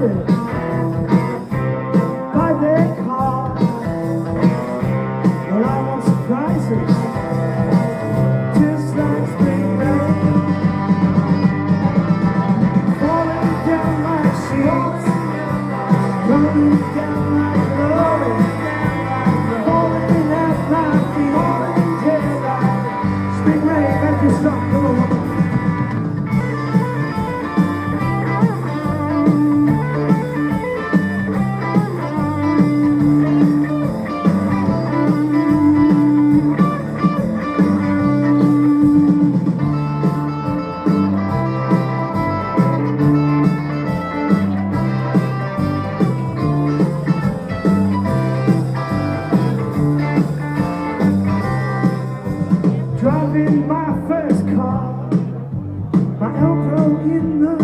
surrounded by their cars. Well, I want surprises, just like spring rain, falling down like sheets, running down like glory, falling at my feet, just like spring rain. Make you stop, come on. Driving my first car, my elbow in the